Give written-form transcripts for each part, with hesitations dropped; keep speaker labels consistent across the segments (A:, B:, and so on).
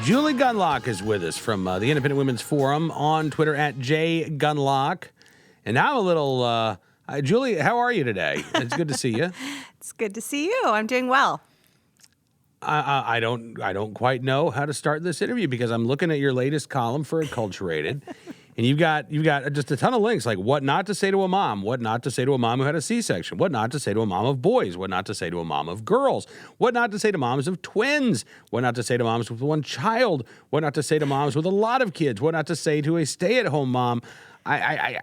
A: Julie Gunlock is with us from the Independent Women's Forum on Twitter at jgunlock. And now I'm a little, Julie, how are you today? It's good to see you.
B: It's good to see you. I'm doing well.
A: I don't quite know how to start this interview because I'm looking at your latest column for Acculturated, and you've got just a ton of links like what not to say to a mom, what not to say to a mom who had a C-section, what not to say to a mom of boys, what not to say to a mom of girls, what not to say to moms of twins, what not to say to moms with one child, what not to say to moms with a lot of kids, what not to say to a stay-at-home mom. I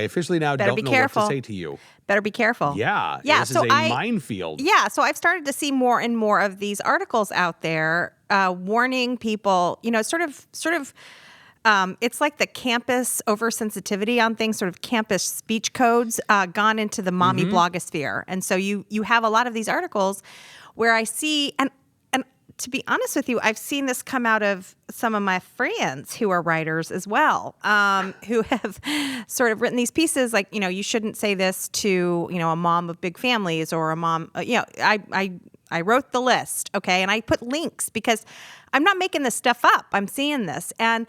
A: officially now don't know what to say to you.
B: Better be careful.
A: Yeah. This is a minefield.
B: Yeah. So I've started to see more and more of these articles out there warning people, sort of, it's like the campus oversensitivity on things, sort of campus speech codes gone into the mommy blogosphere. And so you have a lot of these articles where I see, and to be honest with you, I've seen this come out of some of my friends who are writers as well, who have sort of written these pieces like, you shouldn't say this to, a mom of big families or a mom, I wrote the list, okay? And I put links because I'm not making this stuff up. I'm seeing this. And,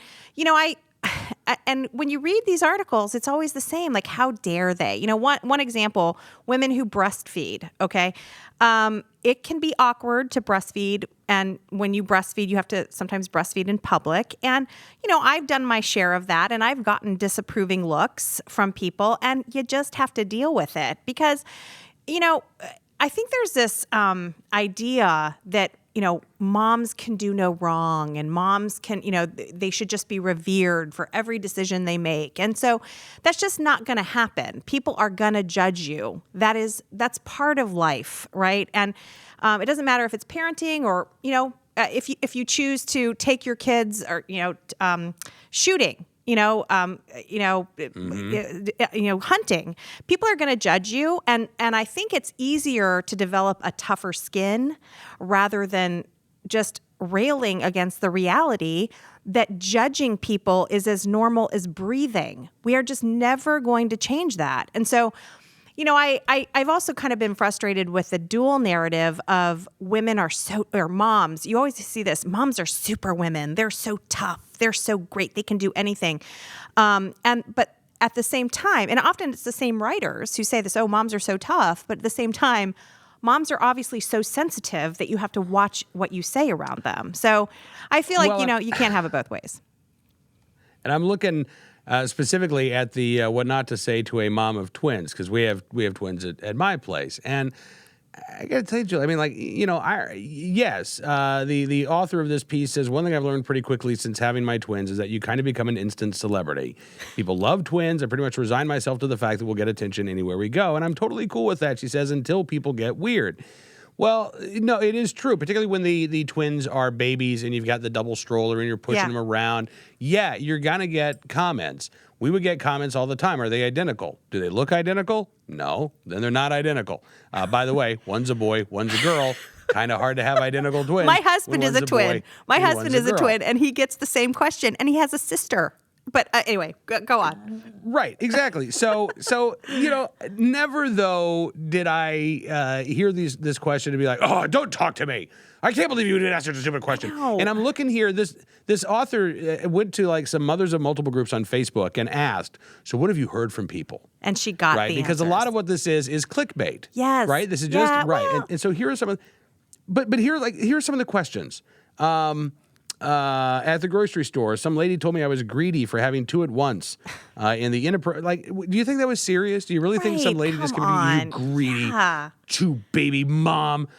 B: and when you read these articles, it's always the same. Like, how dare they? One example, women who breastfeed, okay? It can be awkward to breastfeed. And when you breastfeed, you have to sometimes breastfeed in public. And, I've done my share of that. And I've gotten disapproving looks from people. And you just have to deal with it. Because, I think there's this idea that, moms can do no wrong and moms can, they should just be revered for every decision they make. And so that's just not going to happen. People are going to judge you. That's part of life, right? And it doesn't matter if it's parenting or, if you choose to take your kids or, shooting, hunting, people are going to judge you. And I think it's easier to develop a tougher skin rather than just railing against the reality that judging people is as normal as breathing. We are just never going to change that. And so, I've also kind of been frustrated with the dual narrative of women or moms. You always see this. Moms are super women. They're so tough. They're so great. They can do anything. But at the same time, and often it's the same writers who say this, oh, moms are so tough. But at the same time, moms are obviously so sensitive that you have to watch what you say around them. So I feel like, you can't have it both ways.
A: And I'm looking specifically at the what not to say to a mom of twins, because we have twins at my place. And I got to tell you, Julie, the author of this piece says one thing I've learned pretty quickly since having my twins is that you kind of become an instant celebrity. People love twins. I pretty much resign myself to the fact that we'll get attention anywhere we go. And I'm totally cool with that, she says, until people get weird. Well, no, it is true, particularly when the twins are babies and you've got the double stroller and you're pushing them around. Yeah, you're going to get comments. We would get comments all the time. Are they identical? Do they look identical? No, then they're not identical. By the way, one's a boy, one's a girl. Kind of hard to have identical twins.
B: My husband is a twin. My husband is a twin, and he gets the same question, and he has a sister. But anyway, go on.
A: Right, exactly. So never though did I hear this question and be like, oh, don't talk to me. I can't believe you didn't ask such a stupid question.
B: No.
A: And I'm looking here. This author went to like some mothers of multiple groups on Facebook and asked, so what have you heard from people?
B: And she got
A: right
B: the
A: because
B: answers.
A: A lot of what this is clickbait.
B: Yes.
A: Right. This is just right.
B: Well.
A: And so here are some of, but here's some of the questions. At the grocery store, some lady told me I was greedy for having two at once. In the do you think that was serious? Do you really think some lady just gave you greedy, two baby mom?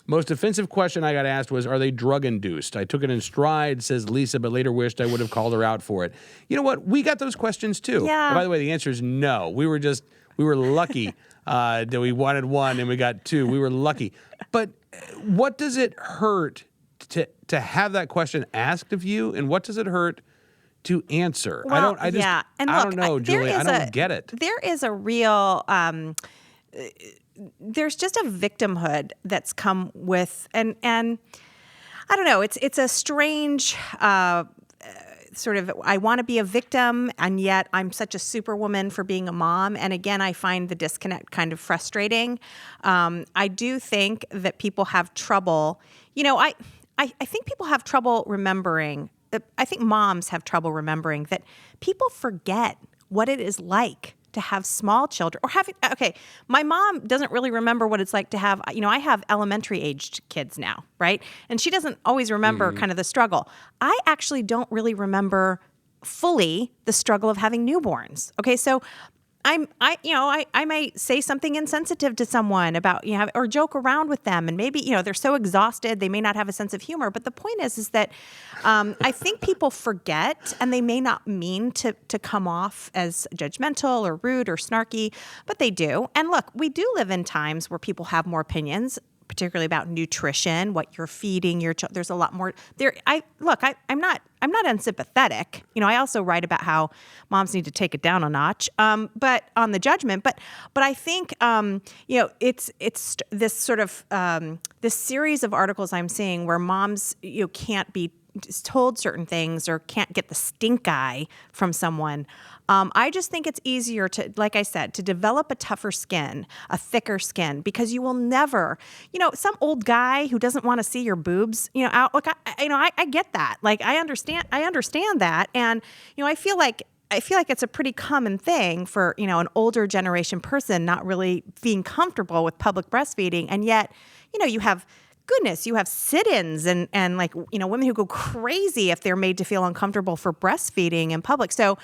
A: Most offensive question I got asked was, are they drug induced? I took it in stride, says Lisa, but later wished I would have called her out for it. You know what? We got those questions too.
B: Yeah.
A: And by the way, the answer is no. We were lucky that we wanted one and we got two. We were lucky. But what does it hurt to have that question asked of you, and what does it hurt to answer?
B: Well,
A: I don't know, Julie. I don't get it.
B: There is a real there's just a victimhood that's come with, and I don't know, it's a strange sort of, I want to be a victim, and yet I'm such a superwoman for being a mom. And again, I find the disconnect kind of frustrating. I do think that people have trouble. I think people have trouble remembering. I think moms have trouble remembering that people forget what it is like to have small children or having, okay, my mom doesn't really remember what it's like to have, I have elementary aged kids now, right? And she doesn't always remember kind of the struggle. I actually don't really remember fully the struggle of having newborns. Okay. So I might say something insensitive to someone about, or joke around with them. And maybe, they're so exhausted, they may not have a sense of humor. But the point is that I think people forget, and they may not mean to come off as judgmental or rude or snarky, but they do. And look, we do live in times where people have more opinions, particularly about nutrition, what you're feeding your child. There's a lot more there. I'm not unsympathetic. I also write about how moms need to take it down a notch, but on the judgment. But I think it's this sort of this series of articles I'm seeing where moms can't be told certain things or can't get the stink eye from someone. I just think it's easier to, like I said, to develop a tougher skin, a thicker skin, because you will never, some old guy who doesn't want to see your boobs, out. Look, I get that. Like, I understand that. And, I feel like it's a pretty common thing for, an older generation person not really being comfortable with public breastfeeding. And yet, you have sit-ins and like, women who go crazy if they're made to feel uncomfortable for breastfeeding in public. So,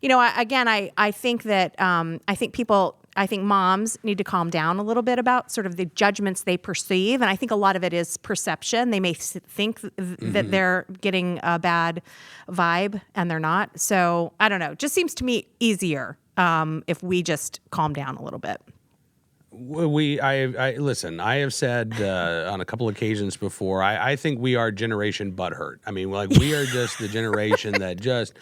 B: I think that, I think moms need to calm down a little bit about sort of the judgments they perceive. And I think a lot of it is perception. They may think that they're getting a bad vibe and they're not. So I don't know. It just seems to me easier if we just calm down a little bit.
A: Listen, I have said on a couple occasions before, I think we are generation butthurt. I mean, like, we are just the generation that just,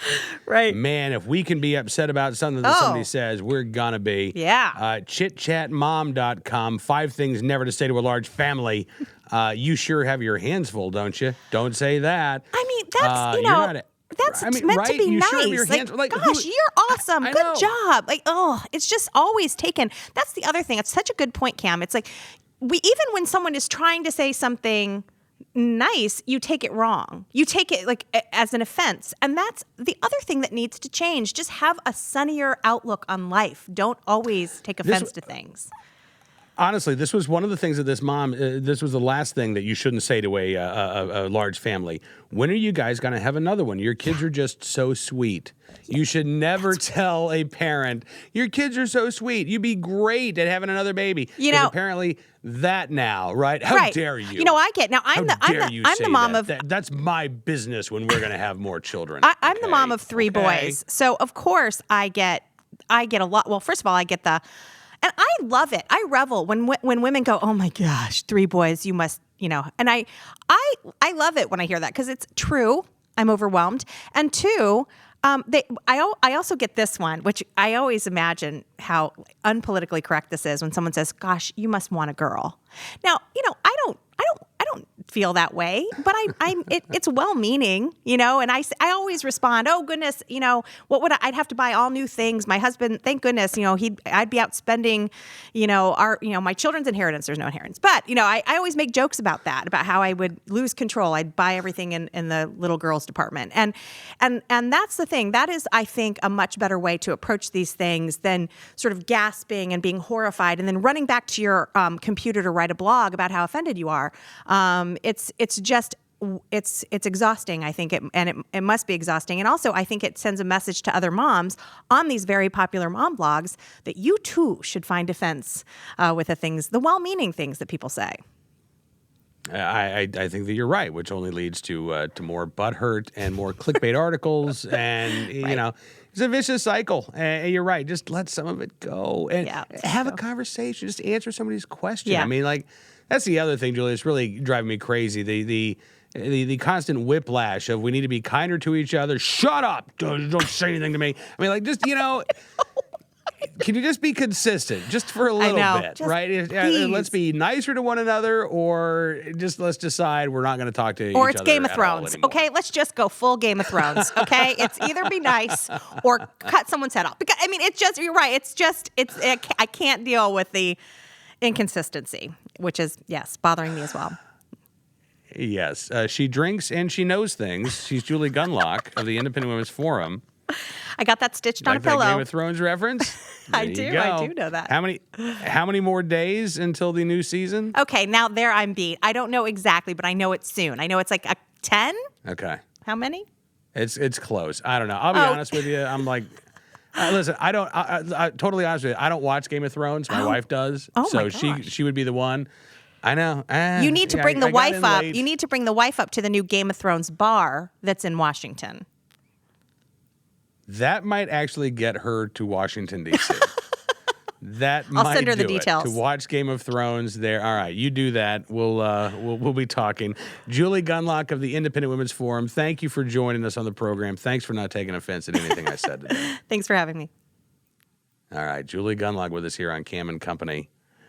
B: right.
A: Man, if we can be upset about something that somebody says, we're gonna be.
B: Yeah.
A: Chitchatmom.com, 5 things never to say to a large family. You sure have your hands full, don't you? Don't say that.
B: I mean, that's, that's meant to be
A: you
B: nice.
A: Sure have your hands,
B: gosh, you're awesome. Good job. Like, it's just always taken. That's the other thing. It's such a good point, Cam. It's like even when someone is trying to say something nice, you take it wrong. You take it like as an offense. And that's the other thing that needs to change. Just have a sunnier outlook on life. Don't always take offense to things.
A: Honestly, this was one of the things that this mom, this was the last thing that you shouldn't say to a large family. When are you guys going to have another one? Your kids are just so sweet. You should never tell a parent, your kids are so sweet. You'd be great at having another baby. Apparently that now, right? How dare you?
B: I get, now I'm the mom of.
A: That's my business when we're going to have more children.
B: I'm the mom of 3 boys. So of course I get a lot. Well, first of all, I get and I love it. I revel when women go, "Oh my gosh, 3 boys, you must," And I love it when I hear that because it's true. I'm overwhelmed, and 2, I also get this one, which I always imagine how unpolitically correct this is when someone says, "Gosh, you must want a girl." Now, I don't feel that way, but it's well-meaning, and I always respond, "Oh goodness, what would I'd have to buy all new things. My husband, thank goodness, I'd be out spending, my children's inheritance. There's no inheritance." But, I always make jokes about that, about how I would lose control. I'd buy everything in the little girls department. And that's the thing. That is, I think, a much better way to approach these things than sort of gasping and being horrified and then running back to your computer to write a blog about how offended you are. It's exhausting, I think, it must be exhausting. And also, I think it sends a message to other moms on these very popular mom blogs that you too should find defense with the well-meaning things that people say.
A: I think that you're right, which only leads to more butthurt and more clickbait articles, and it's a vicious cycle. And you're right, just let some of it go and have a conversation. Just answer somebody's question.
B: Yeah.
A: I mean, like, that's the other thing, Julie. It's really driving me crazy. The constant whiplash of we need to be kinder to each other. Shut up! Don't say anything to me. I mean, like, just can you just be consistent, just for a little bit, right? Let's be nicer to one another, or just let's decide we're not going to talk to each other.
B: Or it's Game of Thrones, okay? Let's just go full Game of Thrones, okay? It's either be nice or cut someone's head off. Because it's just, you're right. I can't deal with the inconsistency, which is bothering me as well.
A: Yes. She drinks and she knows things. She's Julie Gunlock of the Independent Women's Forum.
B: I got that stitched on
A: Like
B: a
A: that
B: pillow.
A: Game of Thrones reference?
B: I
A: There you
B: do. I
A: go.
B: do know that.
A: How many more days until the new season?
B: Okay, now there I'm beat. I don't know exactly, but I know it's soon. I know it's like a 10.
A: Okay.
B: How many?
A: It's close. I don't know. I'll be
B: Oh.
A: honest with you. I'm like, listen, I totally honest with you. I don't watch Game of Thrones. My wife does.
B: Oh,
A: so
B: my gosh.
A: she would be the one. I know.
B: You need to bring the
A: I got
B: wife
A: in
B: up.
A: late.
B: You need to bring the wife up to the new Game of Thrones bar that's in Washington.
A: That might actually get her to Washington, D.C. That
B: I'll
A: might
B: send her the
A: do it.
B: details.
A: To watch Game of Thrones there. All right, you do that. We'll be talking. Julie Gunlock of the Independent Women's Forum, thank you for joining us on the program. Thanks for not taking offense at anything I said today.
B: Thanks for having me.
A: All right, Julie Gunlock with us here on Cam and Company.